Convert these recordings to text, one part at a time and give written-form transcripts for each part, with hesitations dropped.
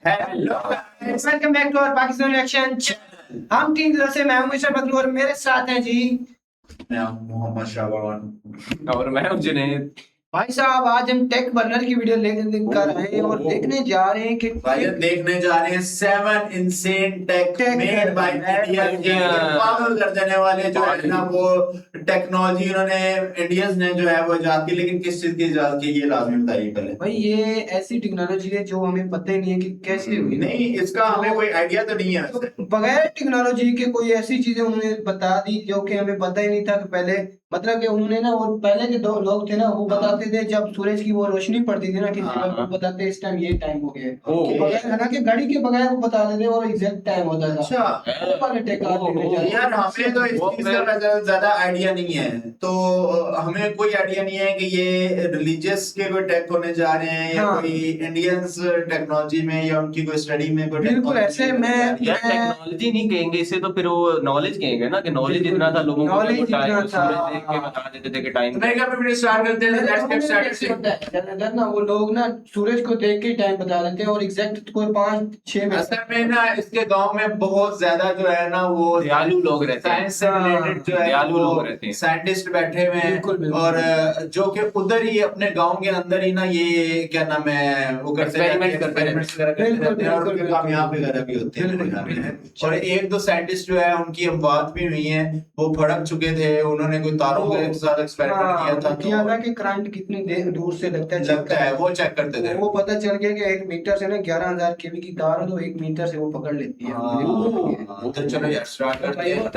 Hello guys, welcome back to our Pakistan reaction channel. हम तीन दिनों से मैं हूं मिस्टर बदलू और मेरे साथ हैं जी मैं मोहम्मद शाबान और मैं हूं जुनैद। भाई साहब। आज हम टेक बर्नर की वीडियो लेकर आए हैं और देखने जा रहे हैं कि देखने जा रहे हैं 7 insane tech made by India. पागल कर देने वाले जो है ना वो टेक्नोलॉजी उन्होंने इंडियंस ने जो है वो इजाद की, लेकिन किस चीज की इजाद की ये लाजमी बताइए पहले। भाई ये ऐसी टेक्नोलॉजी है जो हमें पता ही नहीं है कि कैसे हुई। नहीं, इसका हमें कोई आइडिया तो नहीं है। तो बगैर टेक्नोलॉजी के कोई ऐसी चीजें उन्होंने बता दी जो कि हमें पता ही नहीं था कि पहले, मतलब कि उन्होंने ना, वो पहले के दो लोग थे ना, वो बताते थे जब सूरज की वो रोशनी पड़ती थी ना किसी पर, वो बताते इस टाइम ये टाइम हो गया। बगैर हालांकि घड़ी के बगैर वो बता देते और एग्जैक्ट टाइम होता था। अच्छा वो वाले टेक यार, हमें तो इस चीज का ज्यादा आइडिया नहीं है, तो हमें कोई आइडिया नहीं है कि ये रिलीजियस के कोई टेक होने जा रहे हैं या कोई इंडियंस टेक्नोलॉजी में या उनकी कोई स्टडी में कोई। बिल्कुल ऐसे मैं टेक्नोलॉजी नहीं कहेंगे इसे, तो फिर वो नॉलेज कहेंगे ना, कि नॉलेज इतना था लोगों को, नॉलेज इतना था, देख के बता देते थे कि टाइम। मैं क्या वीडियो स्टार्ट करते हैं। लेट्स गेट ज्यादातर ना वो लोग ना सूरज को देख के टाइम बता देते हैं और एग्जैक्ट कोई 5-6 असल में ना इसके गांव में बहुत ज्यादा जो है ना वो दयालु लोग रहते हैं, साइंस से रिलेटेड जो है दयालु लोग रहते हैं, साइंटिस्ट बैठे हुए हैं और जो कि उधर ही अपने गांव के अंदर ही ना ये क्या नाम है वो करते एक्सपेरिमेंट करते हैं और उनके कामयाब वगैरह भी होते हैं। और एक दो साइंटिस्ट जो है उनकी हम बात भी हुई है, वो भड़क चुके थे, उन्होंने कोई तारों के साथ एक्सपेरिमेंट किया था कि करंट कितनी देर दूर से लगता है वो चेक करते थे। वो पता चल गया कि 1 मीटर से ना 11,000 केवी की तार है, तो 1 मीटर से वो पकड़ लेती है। तो चलो यार स्टार्ट करते हैं।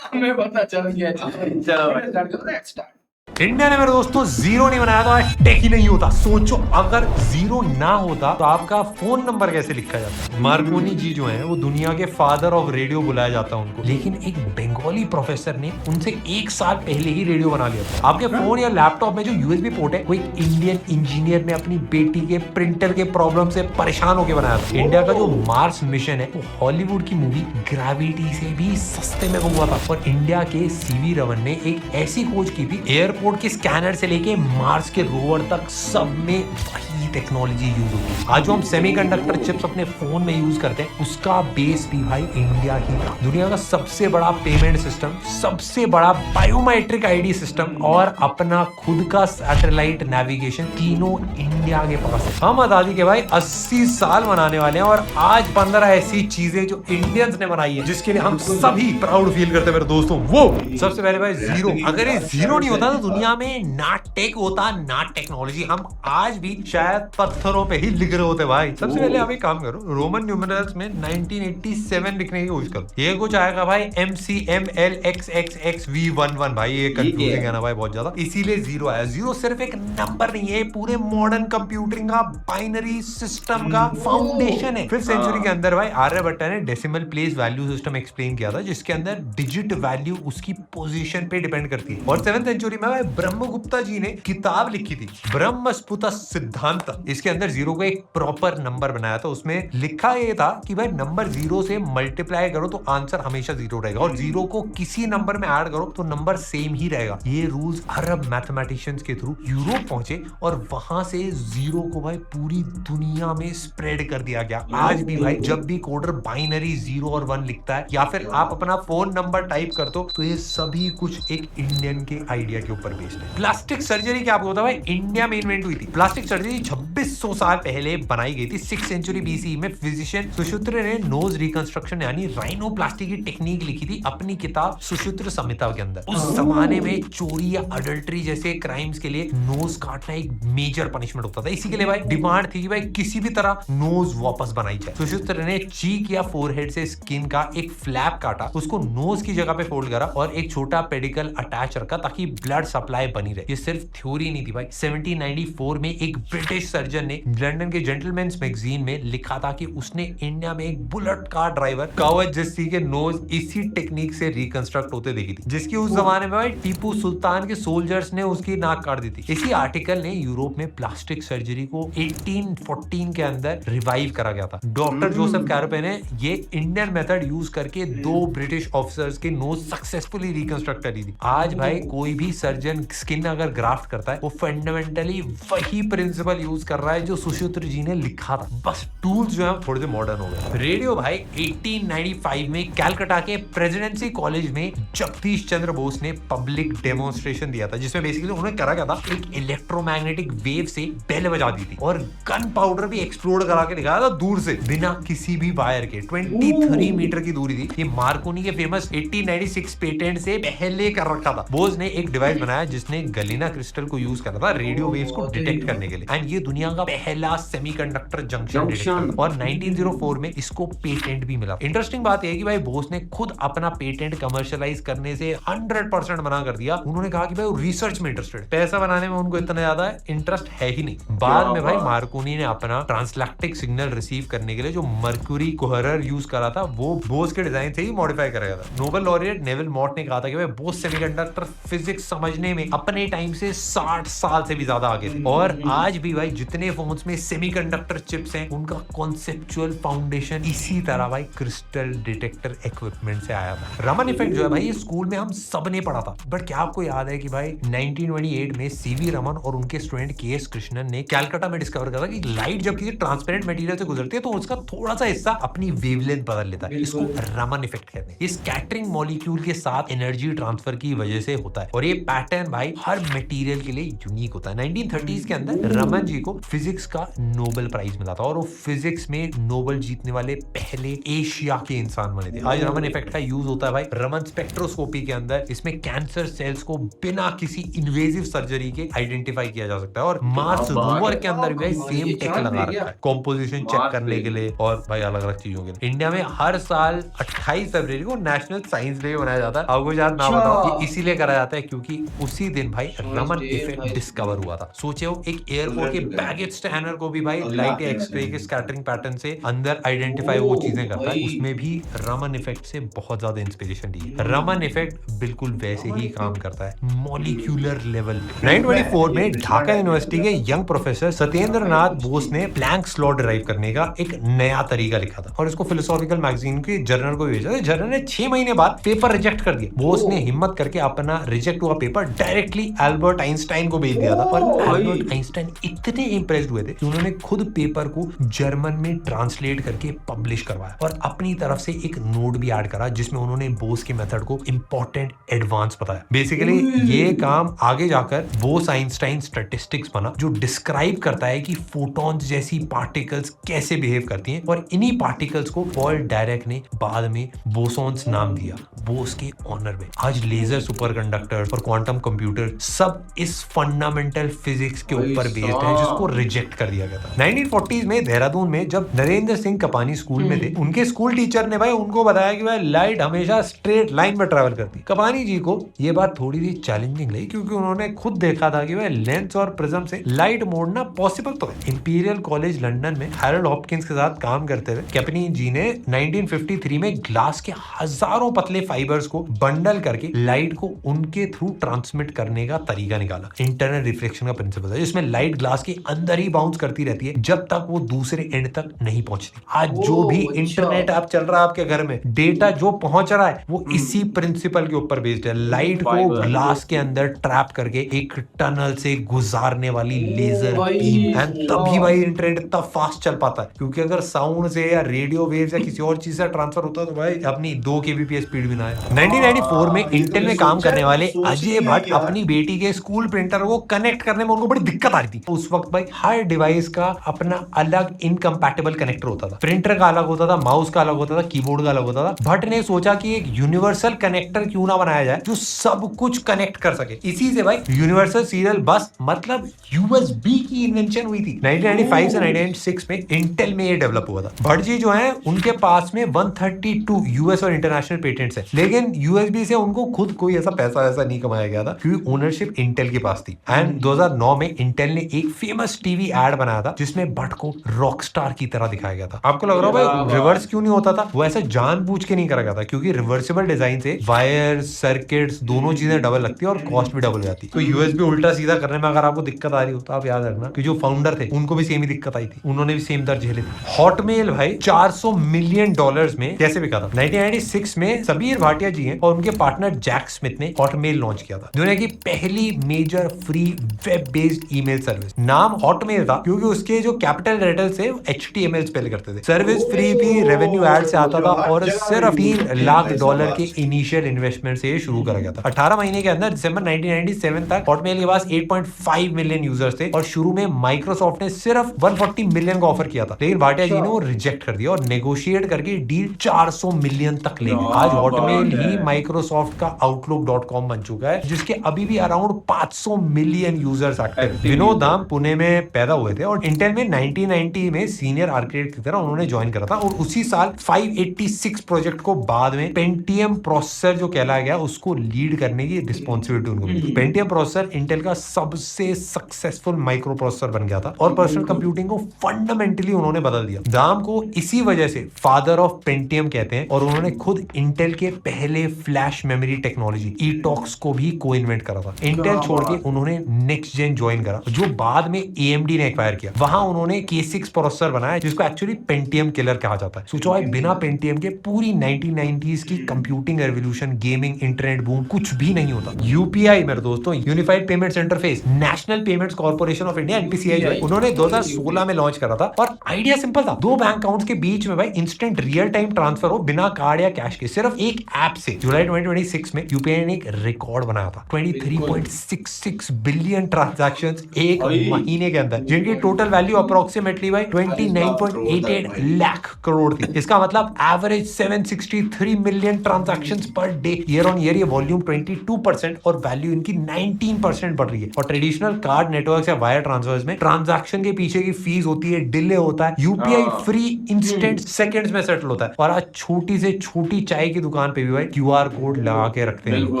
हमें पता चल गया। चलो भाई। स्टार्ट करो, लेट्स स्टार्ट। इंडिया ने मेरे दोस्तों जीरो नहीं बनाया तो आज टेक ही नहीं होता। सोचो अगर जीरो ना होता तो आपका फोन नंबर कैसे लिखा जाता। मार्कोनी जी जो हैं वो दुनिया के फादर ऑफ रेडियो बुलाया जाता है उनको, लेकिन एक बंगाली प्रोफेसर ने उनसे 1 साल पहले ही रेडियो बना लिया था। आपके फोन या लैपटॉप में जो यूएसबी पोर्ट है वो एक इंडियन इंजीनियर ने अपनी बेटी के प्रिंटर के प्रॉब्लम से परेशान होकर बनाया था। इंडिया का जो मार्स मिशन है वो हॉलीवुड की मूवी ग्रेविटी से भी सस्ते में हुआ था। और इंडिया के सीवी रमन ने एक ऐसी खोज की थी, एयरपोर्ट के स्कैनर से लेके मार्स के रोवर तक सब में वही टेक्नोलॉजी यूज होती है। आज जो हम सेमीकंडक्टर चिप्स अपने फोन में यूज करते हैं उसका बेस भी भाई इंडिया ही था। दुनिया का सबसे बड़ा पेमेंट सिस्टम, सबसे बड़ा बायोमेट्रिक आईडी सिस्टम और अपना खुद का सैटेलाइट नेविगेशन, तीनों इंडिया के पास है। हम आजादी के भाई 80 साल मनाने वाले हैं और आज 15 ऐसी चीजें जो इंडियंस ने बनाई है जिसके लिए हम सभी प्राउड फील करते हैं मेरे दोस्तों। वो सबसे पहले भाई जीरो। अगर ये जीरो नहीं होता तो दुनिया में ना टेक होता ना टेक्नोलॉजी, हम आज भी शायद पत्थरों पे ही लिख रहे होते भाई। सबसे पहले आप एक काम करो, रोमन न्यूमरल्स में 1987 लिखने की कोशिश करो। ये कुछ आएगा भाई MCMLXXXV11 भाई, ये कंफ्यूजिंग है ना भाई बहुत ज्यादा, इसीलिए जीरो आया। जीरो सिर्फ एक नंबर नहीं है, पूरे मॉडर्न कंप्यूटिंग का बाइनरी सिस्टम का फाउंडेशन है। 5th सेंचुरी के अंदर भाई आर्यभट्ट ने decimal place value system explain किया था, जिसके अंदर डिजिट वैल्यू उसकी पोजीशन पे डिपेंड करती है। और 7th सेंचुरी में भाई ब्रह्मगुप्ता जी ने किताब लिखी थी ब्रह्मस्फुट सिद्धांत। इसके अंदर जीरो को एक प्रॉपर नंबर बनाया था। उसमें लिखा ये था कि भाई नंबर जीरो से मल्टीप्लाई करो तो आंसर हमेशा जीरो रहेगा, और जीरो को किसी नंबर में ऐड करो तो नंबर सेम ही रहेगा। ये रूल्स अरब मैथमेटिशियंस के थ्रू यूरोप पहुंचे और वहां से जीरो को भाई पूरी दुनिया में स्प्रेड कर दिया गया। आज भी भाई जब भी कोडर बाइनरी 0 और 1 लिखता है या फिर आप अपना फोन नंबर टाइप कर दो तो ये सभी कुछ एक इंडियन के आइडिया के ऊपर बेस्ड है। प्लास्टिक सर्जरी क्या आपको पता है भाई इंडिया में इन्वेंट हुई थी। प्लास्टिक सर्जरी 2600 साल पहले बनाई गई थी। 6th सेंचुरी बीसी में फिजिशियन सुश्रुत ने नोज रिकंस्ट्रक्शन यानी राइनोप्लास्टी की टेक्निक लिखी थी अपनी किताब सुश्रुत संहिता के अंदर। उस जमाने में चोरी या अडल्ट्री जैसे क्राइम्स के लिए नोज काटना एक मेजर पनिशमेंट होता था। इसी के लिए भाई डिमांड थी कि भाई किसी भी तरह नोज वापस बनाई जाए। सुश्रुत ने चीक या फोरहेड से स्किन का एक फ्लैप काटा, उसको नोज की जगह पे फोल्ड करा और एक छोटा पेडिकल अटैच रखा ताकि ब्लड सप्लाई बनी रहे। ये सिर्फ थ्योरी नहीं थी भाई। 1794 में एक ब्रिटिश सर्जन ने लंदन के जेंटलमैन्स मैगजीन में लिखा था कि उसने इंडिया में एक बुलेट कार ड्राइवर कवच जस्सी के नोज इसी टेक्निक से रिकंस्ट्रक्ट होते देखी थी, जिसकी उस जमाने में भाई टीपू सुल्तान के सोल्जर्स ने उसकी नाक काट दी थी। इसी आर्टिकल ने यूरोप में प्लास्टिक सर्जरी को 1814 के अंदर रिवाइव करा गया था। डॉक्टर जोसेफ कैरोपे ने ये इंडियन मेथड यूज करके 2 ब्रिटिश ऑफिसर्स के नोज सक्सेसफुली रिकंस्ट्रक्ट करी थी। आज भाई कोई भी सर्जन कोलेजन स्किन अगर ग्राफ्ट करता है वो फंडामेंटली वही प्रिंसिपल यूज कर रहा है जो सुश्रुत जी ने लिखा था, बस टूल्स जो है थोड़े से मॉडर्न हो गए। रेडियो भाई 1895 में कैलकाटा के प्रेसिडेंसी कॉलेज में जगदीश चंद्र बोस ने पब्लिक डेमोन्स्ट्रेशन दिया था, जिसमें बेसिकली उन्होंने करा क्या था, एक इलेक्ट्रोमैग्नेटिक वेव से बेल बजा दी थी और गन पाउडर भी एक्सप्लोड करा के दिखाया था दूर से बिना किसी भी वायर के। 23 मीटर की दूरी थी। ये मार्कोनी के फेमस 1896 पेटेंट से पहले कर रखा था। बोस ने एक डिवाइस बनाया जिसने गलीना क्रिस्टल को यूज करा था रेडियो वेव्स को डिटेक्ट करने के लिए, एंड ये दुनिया का पहला सेमीकंडक्टर जंक्शन, और 1904 में इसको पेटेंट भी मिला। इंटरेस्टिंग बात यह है कि भाई बोस ने खुद अपना पेटेंट कमर्शियलाइज करने से 100% मना कर दिया। उन्होंने कहा कि भाई वो रिसर्च में इंटरेस्टेड, पैसा बनाने में उनको इतना ज्यादा इंटरेस्ट है ही नहीं। बाद में भाई मार्कोनी ने अपना ट्रांसलैक्टिक सिग्नल रिसीव करने के लिए जो मर्क्यूरी कोहरर यूज करा था वो बोस के डिजाइन से ही मॉडिफाई करा गया था। नोबेल लॉरिएट नेविल मॉट ने कहा था कि भाई बोस सेमीकंडक्टर फिजिक्स समझने में अपने टाइम से 60 साल से भी ज्यादा आगे थे, और आज भी भाई जितने फोन्स में सेमीकंडक्टर चिप्स हैं उनका कॉन्सेप्चुअल फाउंडेशन इसी तरह भाई क्रिस्टल डिटेक्टर इक्विपमेंट से आया था। रमन इफेक्ट जो है भाई ये स्कूल में हम सब ने पढ़ा था, बट क्या आपको याद है कि भाई 1928 में सीवी रमन और उनके स्टूडेंट के.एस. कृष्णन ने कैलकाटा में डिस्कवर करा कि लाइट जब किसी ट्रांसपेरेंट मटेरियल से गुजरती है तो उसका थोड़ा सा हिस्सा अपनी वेवलेंथ बदल लेता है। इसको रमन इफेक्ट कहते हैं। ये स्कैटरिंग मॉलिक्यूल के साथ एनर्जी ट्रांसफर की वजह से होता है, और ये पैटर्न भाई हर मटेरियल के लिए यूनिक होता है। 1930s के अंदर रमन जी को फिजिक्स का नोबेल प्राइज मिला था, और वो फिजिक्स में नोबेल जीतने वाले पहले एशिया के इंसान बने थे। आज रमन इफेक्ट का यूज होता है भाई रमन स्पेक्ट्रोस्कोपी के अंदर। इसमें कैंसर सेल्स को बिना किसी इन्वेजिव सर्जरी के आइडेंटिफाई किया जा सकता है, और मार्स रोवर के अंदर भी सेम टेक लगा रखा है कॉम्पोजिशन चेक करने के लिए और भाई अलग अलग चीजों के लिए। इंडिया में हर साल 28 फरवरी को नेशनल साइंस डे मनाया जाता है। आपको याद ना बताओ, ये इसीलिए कराया जाता है क्योंकि उसी दिन भाई रमन इफेक्ट डिस्कवर हुआ था। सोचो एक एयरपोर्ट के बैगेज स्कैनर को भी भाई लाइट एक्सरे के स्कैटरिंग पैटर्न से अंदर आइडेंटिफाई वो चीजें करता है, उसमें भी रमन इफेक्ट से बहुत ज्यादा इंस्पिरेशन ली है। रमन इफेक्ट बिल्कुल वैसे ही काम करता है मॉलिक्यूलर लेवल पे। 1924 में ढाका यूनिवर्सिटी के यंग प्रोफेसर सत्येंद्र नाथ बोस ने प्लैंक्स लॉ डिराइव करने का एक नया तरीका लिखा था, और इसको फिलोसॉफिकल मैगजीन के जर्नल को भेजा था। जर्नल ने 6 महीने बाद पेपर रिजेक्ट कर दिया। बोस ने हिम्मत करके अपना रिजेक्ट हुआ पेपर डायरेक्टली अल्बर्ट आइंस्टाइन को भेज दिया था, और अल्बर्ट आइंस्टाइन इतने इंप्रेस्ड हुए थे कि उन्होंने खुद पेपर को जर्मन में ट्रांसलेट करके पब्लिश करवाया, और अपनी तरफ से एक नोट भी ऐड करा जिसमें उन्होंने बोस के मेथड को इंपॉर्टेंट एडवांस बताया। बेसिकली ये काम आगे जाकर बोस आइंस्टाइन स्टैटिस्टिक्स बना, जो डिस्क्राइब करता है कि फोटॉन्स जैसी पार्टिकल्स कैसे बिहेव करती हैं, और इन्हीं पार्टिकल्स को पॉल डायरेक ने बाद में बोसॉन्स नाम दिया बोस के ऑनर में। आज लेजर सुपरकंडक्टर और क्वांटम कंप्यूटर सब इस फंडामेंटल फिजिक्स के ऊपर बेस्ड है, जिसको रिजेक्ट कर दिया गया था। 1940s में देहरादून में जब नरेंद्र सिंह कपानी स्कूल में थे, उनके स्कूल टीचर ने भाई उनको बताया कि भाई लाइट हमेशा स्ट्रेट लाइन में ट्रैवल करती। कपानी जी को ये बात थोड़ी सी चैलेंजिंग लगी, क्योंकि उन्होंने खुद देखा था कि भाई लेंस और प्रिज्म से लाइट मोड़ना पॉसिबल तो है। इंपीरियल कॉलेज लंदन में हैरोल्ड हॉपकिंस के साथ काम करते हुए कपानी जी ने 1953 में ग्लास के हजारों पतले फाइबर्स को बंडल करके लाइट को उनके थ्रू ट्रांसमिट करने का तरीका निकाला। इंटरनल रिफ्लेक्शन का प्रिंसिपल है, जिसमें लाइट ग्लास के अंदर ही बाउंस करती रहती है जब तक वो दूसरे एंड तक नहीं पहुंचती। आज जो भी इंटरनेट आप चल रहा है आपके घर में, डेटा जो पहुंच रहा है वो इसी प्रिंसिपल के ऊपर बेस्ड है। लाइट को ग्लास के अंदर ट्रैप करके एक टनल से गुजारने वाली लेजर बीम, एंड तभी भाई इंटरनेट इतना फास्ट चल पाता है, क्योंकि अगर साउंड से या रेडियो वेव्स या किसी और चीज से ट्रांसफर होता तो भाई अपनी 2 kbps स्पीड भी ना है। 1994 में इंटेल में काम करने वाले अजय भट्ट अपनी बेटी के स्कूल प्रिंटर को कनेक्ट करने में उनको बड़ी दिक्कत आ रही थी। उस वक्त भाई हर डिवाइस का अपना अलग इनकम्पैटिबल कनेक्टर होता था। प्रिंटर का अलग होता था, माउस का अलग होता था, कीबोर्ड का अलग होता था। भट्ट ने सोचा कि एक यूनिवर्सल कनेक्टर क्यों ना बनाया जाए जो सब कुछ कनेक्ट कर सके। इसी से भाई यूनिवर्सल सीरियल बस मतलब यूएसबी की इन्वेंशन हुई थी। 1995 से 1996 में इंटेल में ये डेवलप हुआ था। भट्ट जी जो है उनके पास में 132 यूएस और इंटरनेशनल पेटेंट्स हैं, लेकिन यूएसबी से उनको खुद कोई ऐसा पैसा वैसा नहीं कमाया गया था, क्योंकि ओनरशिप इंटेल के पास थी। एंड 2009 में इंटेल ने एक फेमस टीवी एड बनाया था जिसमें भट्ट को रॉकस्टार की तरह दिखाया गया था। आपको लग रहा होगा भाई रिवर्स क्यों नहीं होता था? वो ऐसा जानबूझ के नहीं करा गया था, क्योंकि रिवर्सिबल डिजाइन से वायर सर्किट्स दोनों चीजें डबल लगती है और कॉस्ट भी डबल हो जाती है। तो यूएसबी उल्टा सीधा करने में अगर आपको दिक्कत आ रही हो तो आप याद रखना कि जो फाउंडर थे उनको भी सेम ही दिक्कत आई थी, उन्होंने भी सेम दर्द झेले थे। हॉटमेल भाई $400 मिलियन में कैसे बिका था? 1996 में सबीर भाटिया जी हैं और उनके पार्टनर जैक स्मिथ ने हॉटमेल लॉन्च किया था। दुनिया की पहली major free web based email service. नाम हॉटमेल था क्योंकि उसके जो कैपिटल लेटर्स थे HTML स्पेल करते थे। सर्विस फ्री थी, रेवेन्यू एड से आता था और सिर्फ $3 लाख के इनिशियल इन्वेस्टमेंट से शुरू करा गया था। 18 महीने के अंदर दिसंबर 1997 तक हॉटमेल के पास 8.5 मिलियन यूजर्स थे और शुरू में माइक्रोसॉफ्ट ने सिर्फ 140 मिलियन का ऑफर किया था, लेकिन भाटिया जी ने वो रिजेक्ट कर दिया और नेगोशिएट करके डील 400 मिलियन तक ले गए। आज हॉटमेल ही माइक्रोसॉफ्ट का outlook.com बन चुका है, जिसके अभी भी around 500 million users active. Vinod Dham Pune में पैदा हुए थे और इंटेल में 1990 में सीनियर आर्किटेक्ट की तरह उन्होंने ज्वाइन करा था और उसी साल 586 प्रोजेक्ट को बाद में पेंटियम प्रोसेसर जो कहलाया गया उसको लीड करने की रिस्पॉन्सिबिलिटी उनको मिली। पेंटियम प्रोसेसर इंटेल का सबसे सक्सेसफुल माइक्रो प्रोसेसर बन गया था और पर्सनल कंप्यूटिंग को फंडामेंटली उन्होंने बदल दिया। दाम को इसी वजह से फादर ऑफ पेंटियम कहते हैं और उन्होंने खुद इंटेल के पहले फ्लैश मेमोरी टेक्नोलॉजी ईटॉक्स को भी को इन्वेंट करा था। इंटेल छोड़ के उन्होंने नेक्स्ट जेन ज्वाइन करा जो बाद में AMD ने एक्वायर किया। वहां उन्होंने K6 प्रोसेसर बनाया जिसको एक्चुअली पेंटियम किलर कहा जाता है। सोचो भाई, बिना पेंटियम के पूरी 1990s की computing revolution, gaming, internet boom कुछ भी नहीं होता। UPI मेरे दोस्तों, unified payments interface, national payments corporation of India NPCI जो है उन्होंने 2016 में लॉन्च करा था और आइडिया सिंपल था, दो बैंक अकाउंट्स के बीच में भाई इंस्टेंट रियल टाइम ट्रांसफर हो बिना कार्ड या कैश के, सिर्फ एक ऐप से। जुलाई 2026 में UPI ने एक रिकॉर्ड बनाया था, 23.66 बिलियन ट्रांजैक्शंस एक महीने के अंदर, जिनकी टोटल वैल्यू अप्रोक्सीमेटली भाई 29.88 लाख करोड़ थी। इसका मतलब average 763 million transactions per day. Year on year ये वॉल्यूम 22% और वैल्यू इनकी 19% बढ़ रही है। और ट्रेडिशनल कार्ड नेटवर्क या वायर ट्रांसफर्स में ट्रांजैक्शन के पीछे की फीस होती है, डिले होता है। UPI फ्री इंस्टेंट सेकंड्स में सेटल होता है और आज छोटी से छोटी चाय की दुकान पे भी भाई QR कोड लगा के रखते हैं।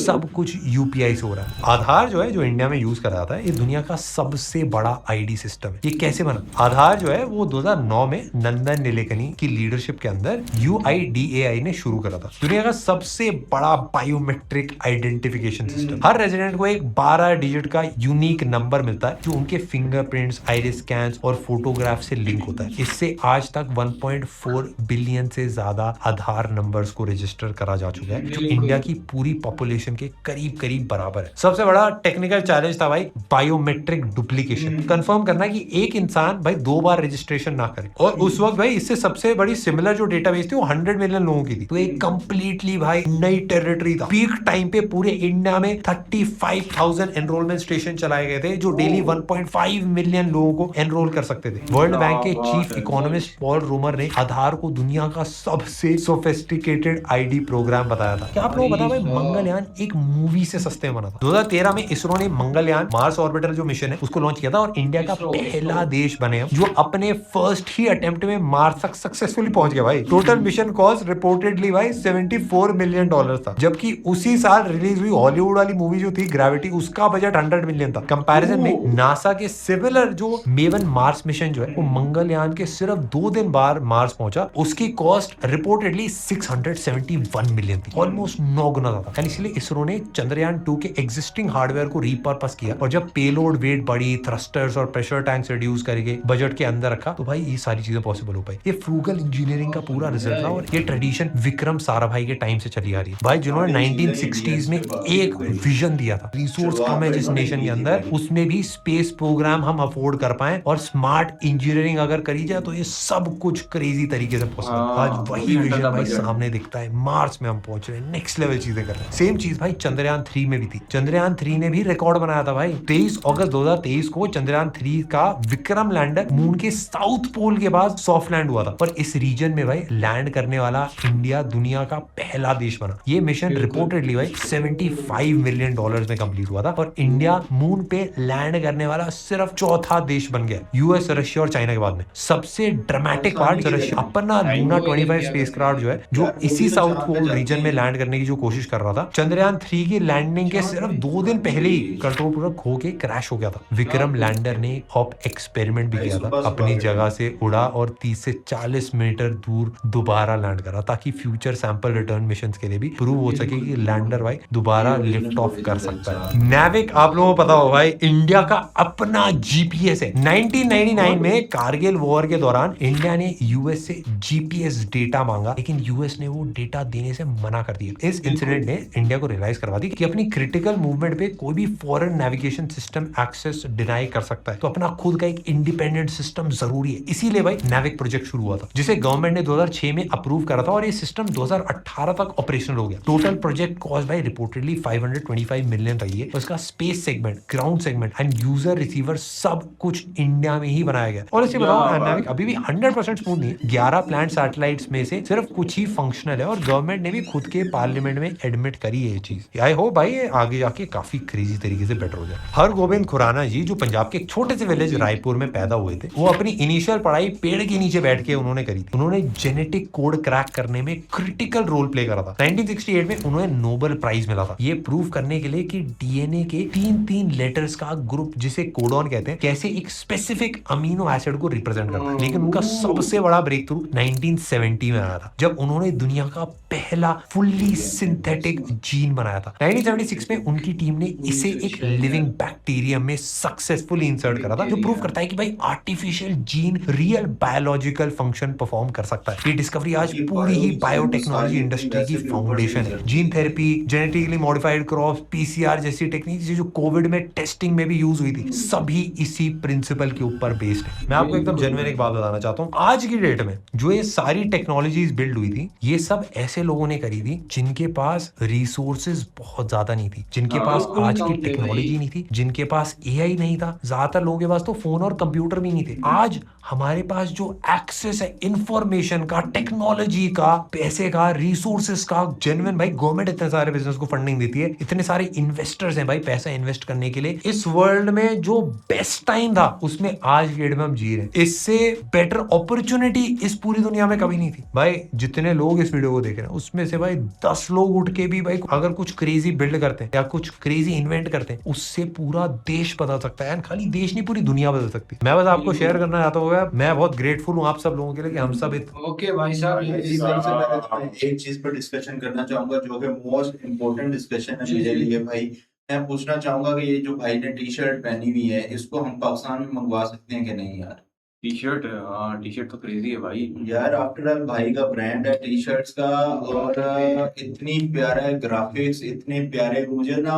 सब कुछ UPI से हो रहा है। आधार जो है, जो इंडिया में यूज करा जाता है, ये दुनिया का सबसे बड़ा ID सिस्टम है। ये कैसे बना? आधार जो है वो 2009 में नंदन नीलेकनी की लीडरशिप के अंदर UIDAI ने शुरू करा था। दुनिया का सबसे बड़ा बायोमेट्रिक आइडेंटिफिकेशन सिस्टम। हर रेजिडेंट को एक 12 डिजिट का यूनिक नंबर मिलता है जो उनके फिंगरप्रिंट्स, आइरिस स्कैन्स और फोटोग्राफ से लिंक होता है। इससे आज तक 1.4 बिलियन से ज्यादा आधार नंबर्स को रजिस्टर करा जा चुका है, जो इंडिया की पूरी पॉपुलेशन के करीब करीब बराबर है। सबसे बड़ा टेक्निकल चैलेंज था भाई बायोमेट्रिक डुप्लीकेशन, कंफर्म करना कि एक इंसान भाई 2 बार रजिस्ट्रेशन ना करे। और उस वक्त भाई इससे सबसे बड़ी सिमिलर जो डेटाबेस थी वो 100 मिलियन लोगों की थी। तो एक कंप्लीटली भाई नई टेरिटरी था। पीक टाइम पे पूरे इंडिया में 35,000 एनरोलमेंट स्टेशन चलाए गए थे जो डेली 1.5 मिलियन लोगों को एनरोल कर सकते थे। वर्ल्ड बैंक के चीफ इकोनॉमिस्ट पॉल रूमर ने आधार को दुनिया का सबसे सोफिस्टिकेटेड ID प्रोग्राम बताया था। क्या आप लोगों को पता है भाई, मंगलयान एक मूवी से सस्ते में बना था। 2013 में इसरो ने मंगलयान मार्स ऑर्बिटर जो मिशन है उसको लॉन्च किया था और इंडिया का पहला देश बने हम जो अपने फर्स्ट ही अटेम्प्ट में मार्स तक सक्सेसफुली पहुंच गया भाई। टोटल मिशन कॉस्ट रिपोर्टेडली भाई $74 मिलियन था, जबकि उसी साल रिलीज हुई हॉलीवुड वाली मूवी जो थी ग्रेविटी, उसका बजट 100 मिलियन था। कंपैरिजन में नासा के सिमिलर जो मेवन मार्स मिशन जो है वो मंगलयान के सिर्फ 2 दिन बाद मार्स पहुंचा, उसकी कॉस्ट रिपोर्टेडली 671 मिलियन थी, ऑलमोस्ट 9 गुना ज्यादा। एंड इसलिए इसरो ने चंद्रयान 2 के एग्जिस्टिंग हार्डवेयर को रिपर्पस किया और जब पेलोड वेट बढ़ी, थ्रस्टर्स और प्रेशर टैंक्स रिड्यूस करके बजट के अंदर रखा, तो भाई ये सारी चीजें पॉसिबल हो पाई। ये फ्रूगल इंजीनियरिंग का पूरा रिजल्ट था और ये ट्रेडिशन विक्रम साराभाई के टाइम से चली आ रही है भाई, जिन्होंने 1960s में एक विजन दिया था, रिसोर्स कम है जिस नेशन के अंदर, उसमें भी स्पेस प्रोग्राम हम अफोर्ड कर पाए और स्मार्ट इंजीनियरिंग अगर करी जाए तो ये सब कुछ क्रेजी तरीके से पॉसिबल। आज वही विजन भाई सामने दिखता है, मार्स में हम पहुंच रहे हैं, नेक्स्ट लेवल चीजें कर रहे हैं। सेम चीज भाई चंद्रयान 3 में भी थी। चंद्रयान 3 ने भी रिकॉर्ड बनाया था भाई। 23 अगस्त 2023 को चंद्रयान 3 का विक्रम लैंडर मून के साउथ पोल के बाद सॉफ्ट लैंड हुआ था और इस रीजन में भाई लैंड करने वाला इंडिया दुनिया का पहला देश बना। ये मिशन रिपोर्टेडली भाई $75 मिलियन में कंप्लीट हुआ था और इंडिया मून पे लैंड करने वाला सिर्फ चौथा देश बन गया, US, रशिया और चाइना के बाद में। सबसे ड्रामेटिक पार्ट रशिया अपना लूना 25 स्पेसक्राफ्ट जो है, जो इसी साउथ पोल रीजन में लैंड करने की जो कोशिश कर रहा था, चंद्रयान 3 की लैंडिंग के सिर्फ 2 दिन पहले ही कंट्रोल पूरा खो के क्रैश हो गया था। विक्रम लैंडर ने हॉप एक्सपेरिमेंट भी किया था, अपनी जगह से उड़ा और 30 से 40 मीटर दूर दोबारा लैंड करा ताकि फ्यूचर सैंपल रिटर्न मिशंस के लिए भी प्रूव हो सके कि लैंडर भाई दोबारा लिफ्ट ऑफ कर सकता है। नेविक आप लोगों को पता हो भाई, इंडिया का अपना GPS है। 1999 में कारगिल वॉर के दौरान इंडिया ने US से GPS डेटा मांगा, लेकिन US ने वो डेटा देने से मना कर दिया। इस इंसिडेंट ने इंडिया को रियलाइज करवा दी कि अपनी क्रिटिकल मूवमेंट पे कोई भी foreign navigation system access deny कर सकता है, तो अपना खुद का एक इंडिपेंडेंट सिस्टम जरूरी है। इसीलिए भाई नेविक प्रोजेक्ट शुरू हुआ था, जिसे गवर्नमेंट ने 2006 में अप्रूव करा था और ये सिस्टम 2018 तक ऑपरेशनल हो गया। टोटल प्रोजेक्ट कॉस्ट भाई रिपोर्टेडली 525 मिलियन रही है। उसका space segment, ground segment and user receiver सब कुछ इंडिया में ही बनाया गया। और इसे बताओ नेविक अभी भी 100% स्मूथ नहीं है। 11 प्लान सैटेलाइट्स में से सिर्फ कुछ ही फंक्शनल है और गवर्नमेंट ने भी खुद के पार्लियामेंट में एडमिट करी है ये चीज। आई होप भाई ये आगे जाके काफी क्रेजी तरीके से बेटर हो जाए। हरगोबिंद खुराना जी जो पंजाब के एक छोटे से विलेज रायपुर में पैदा हुए थे, वो अपनी इनिशियल पढ़ाई पेड़ के नीचे बैठ के उन्होंने करी थी। उन्होंने जेनेटिक कोड क्रैक करने में क्रिटिकल रोल प्ले करा था। 1968 में उन्हें नोबेल प्राइज मिला था ये प्रूव करने के लिए कि डीएनए के 3 लेटर्स का ग्रुप जिसे कोडॉन कहते हैं कैसे एक स्पेसिफिक अमीनो एसिड को रिप्रेजेंट करता है। लेकिन उनका सबसे बड़ा ब्रेक थ्रू 1970 में आया था, जब उन्होंने दुनिया का पहला फुल्ली सिंथेटिक जीन बनाया था। 1976 में उनकी टीम ने इसे एक लिविंग बैक्टीरियम में सक्सेसफुली इंसर्ट करा था, जो प्रूव करता है कि भाई artificial gene real biological function perform कर सकता है। ये डिस्कवरी आज पूरी ही बायोटेक्नोलॉजी इंडस्ट्री की फाउंडेशन है। Gene therapy, genetically modified crops, PCR जैसी टेक्निक जो कोविड में टेस्टिंग में भी यूज हुई थी, सभी इसी प्रिंसिपल के ऊपर बेस्ड है। मैं आपको एकदम जेन्युइन एक बात बताना चाहता हूँ, आज की डेट में जो ये सारी टेक्नोलॉजीज बिल्ड हुई थी, ये सब ऐसे लोगों ने करी थी जिनके पास रिसोर्सेज बहुत ज्यादा नहीं थी, जिनके पास आज की टेक्नोलॉजी नहीं थी, जिनके पास एआई नहीं था। ज्यादातर लोगों के पास तो फोन और कंप्यूटर भी नहीं थे। आज हमारे पास जो एक्सेस है इंफॉर्मेशन का, टेक्नोलॉजी का, पैसे का, रिसोर्सेज का, जेन्युइन भाई गवर्नमेंट इतने सारे बिजनेस को फंडिंग देती है, इतने सारे इन्वेस्टर्स हैं भाई पैसा इन्वेस्ट करने के लिए। इस वर्ल्ड में जो बेस्ट टाइम था उसमें आज की डेट में हम जी रहे हैं। इससे बेटर अपॉर्चुनिटी इस पूरी दुनिया में कभी नहीं थी भाई। जितने लोग इस वीडियो को देख रहे हैं उसमें से भाई 10 लोग उठ के भी भाई अगर कुछ क्रेजी बिल्ड करते हैं या कुछ क्रेजी इन्वेंट करते हैं, उससे पूरा देश बदल सकता है। खाली देश नहीं, पूरी दुनिया बदल सकती है। मैं बस आपको शेयर करना चाहता हूँ, मैं बहुत ग्रेटफुल हूँ आप सब लोगों के लिए कि हम सब ओके भाई साहब, एक चीज पर डिस्कशन करना चाहूंगा जो कि मोस्ट इम्पोर्टेंट डिस्कशन है मेरे लिए भाई। मैं पूछना चाहूंगा कि ये जो भाई ने टी शर्ट पहनी हुई है, इसको हम पाकिस्तान में मंगवा सकते हैं कि नहीं यार? टी शर्ट, हाँ टी शर्ट तो क्रेजी है भाई यार। आफ्टर ऑल भाई का ब्रांड है टी शर्ट्स का, और इतनी प्यारा ग्राफिक्स, इतने प्यारे मुझे ना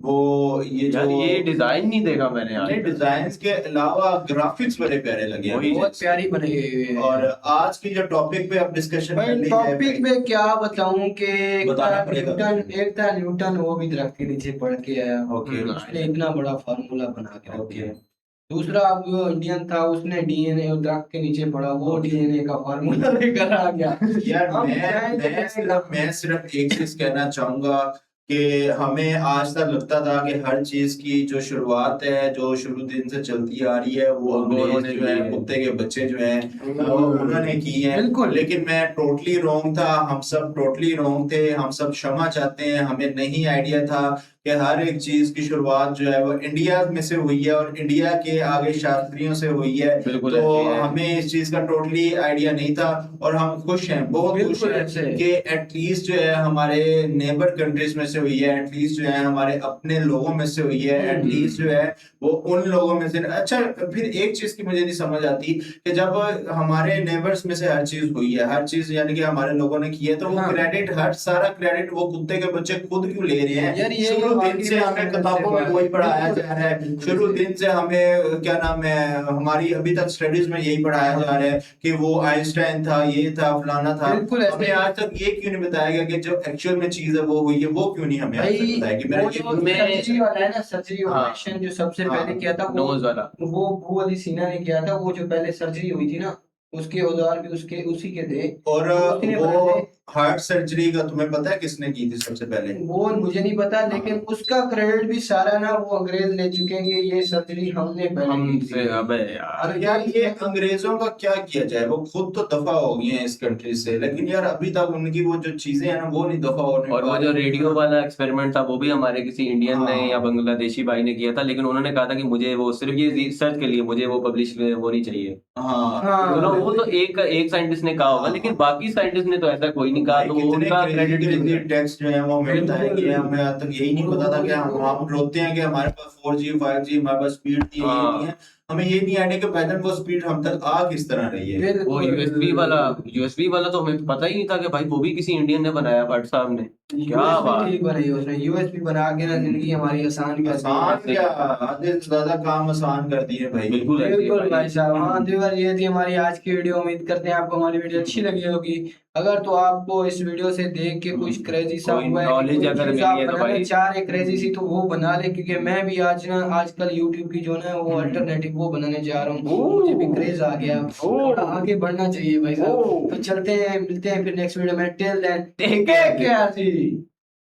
वो ये यार, जो ये डिजाइन नहीं देखा मैंने यार। डिजाइन के अलावा ग्राफिक्स बड़े प्यारे लगे हैं, बहुत प्यारी बनी हुई है। और आज की जो टॉपिक पे अब डिस्कशन भाई करनी है टॉपिक में क्या बताऊं कि बताना पड़ेगा। न्यूटन वो भी दरख्त के नीचे पढ़ के आया। ओके। उसने इतना बड़ा फार्मूला बना के रख ओके। दिया। दूसरा अब वो इंडियन था, उसने डीएनए दरख्त के नीचे पढ़ा, वो डीएनए का फार्मूला लेकर आ गया। यार हम मैं सिर्फ एक चीज कहना चाहूंगा कि हमें आज तक लगता था कि हर चीज की जो शुरुआत है, जो शुरू दिन से चलती आ रही है, वो अंग्रेज जो है, कुत्ते के बच्चे जो हैं उन्होंने की है। बिल्कुल। लेकिन मैं टोटली रॉन्ग था, हम सब टोटली रॉन्ग थे, हम सब क्षमा चाहते हैं। हमें नहीं आइडिया था कि हर एक चीज की शुरुआत जो है वो इंडिया में से हुई है और इंडिया के आगे शास्त्रियों से हुई है। बिल्कुल तो ऐसे है। हमें इस चीज का टोटली आइडिया नहीं था, और हम खुश हैं, बहुत खुश बिल्कुल हैं ऐसे। कि एटलीस्ट जो है हमारे नेबर कंट्रीज में से हुई है, एटलीस्ट जो है हमारे अपने लोगों में से हुई है, एटलीस्ट जो है वो उन लोगों में से। अच्छा, फिर एक चीज की मुझे नहीं समझ आती कि जब हमारे नेबर्स में से हर चीज हुई है, हर चीज यानी कि हमारे लोगों ने की है, तो वो क्रेडिट, हर सारा क्रेडिट वो कुत्ते के बच्चे खुद क्यों ले रहे हैं? यार ये शुरू दिन से हमें किताबों में वही पढ़ाया जा रहा है, शुरू दिन से हमें क्या नाम है, हमारी अभी तक स्टडीज में यही पढ़ाया जा रहा है कि वो आइंस्टाइन था, ये था, फलाना था। बिल्कुल ऐसे। हमें आज तक ये क्यों नहीं बताया गया कि जो एक्चुअल में चीज है वो हुई है, वो क्यों नहीं हमें आज तक बताया कि मेरा वो ये जो सर्जरी वाला है ना, सर्जरी ऑपरेशन जो सबसे पहले किया था, नोज वाला, वो अली सीना ने किया था। वो जो पहले सर्जरी हुई थी ना, उसके औजार भी उसके उसी के थे। और उसने वो बनाए। हार्ट सर्जरी का तुम्हें पता है किसने की थी सबसे पहले? वो मुझे नहीं पता, लेकिन उसका क्रेडिट भी सारा ना वो अंग्रेज ले चुके हैं कि ये सर्जरी हमने पहले की थी। हमसे अबे यार। अरे यार, ये अंग्रेजों का क्या किया जाए, वो खुद तो दफा हो गए हैं इस कंट्री से, लेकिन यार अभी तक उनकी वो जो चीजें हैं ना वो नहीं दफा होने और वो पा जो रही। रेडियो वाला एक्सपेरिमेंट था वो भी हमारे किसी इंडियन ने हाँ। या बांग्लादेशी भाई ने किया था, लेकिन उन्होंने कहा था कि मुझे वो सिर्फ ये रिसर्च के लिए, मुझे वो पब्लिश वो नहीं चाहिए। हाँ, हाँ। वो तो एक साइंटिस्ट ने कहा होगा, लेकिन बाकी साइंटिस्ट ने तो ऐसा कोई नहीं कहा, तो वो उनका क्रेडिट भी टेक्स्ट जो है वो मिलता है कि हमें आज तक यही नहीं पता था कि हम रोते हैं कि हमारे पास 4G 5G हमारे पास स्पीड थी, ये नहीं है। हमें ये नहीं आइडिया कि भाईजान वो स्पीड हम तक आ किस तरह रही है। वो यूएसबी वाला तो हमें पता ही नहीं था कि भाई वो भी किसी इंडियन ने बनाया, भट्ट साहब ने। क्या बात। ठीक बनाई उसने, यूएसबी बना के ना जिंदगी हमारी आसान कर दी। आसान क्या, आधे से ज्यादा काम आसान कर दिए भाई। बिल्कुल ऐसे ही बिल्कुल भाई। भाई साहब। हाँ दीवार, ये थी हमारी आज की वीडियो। उम्मीद करते हैं आपको हमारी वीडियो अच्छी लगी होगी। अगर तो आपको इस वीडियो से देख के कुछ क्रेजी सा कोई हुआ है कि knowledge कोई अगर चीज़ मिली आप है तो बनाना भाई। चाह रहे क्रेजी सी, तो वो बना ले, क्योंकि मैं भी आज ना आजकल यूट्यूब की जो ना वो अल्टरनेटिव वो बनाने जा रहा हूँ। मुझे भी क्रेज आ गया, थोड़ा आगे बढ़ना चाहिए भाई साहब। तो चलते हैं, मिलते हैं फिर नेक्स्ट वीडियो में। टिल देन टेक केयर जी।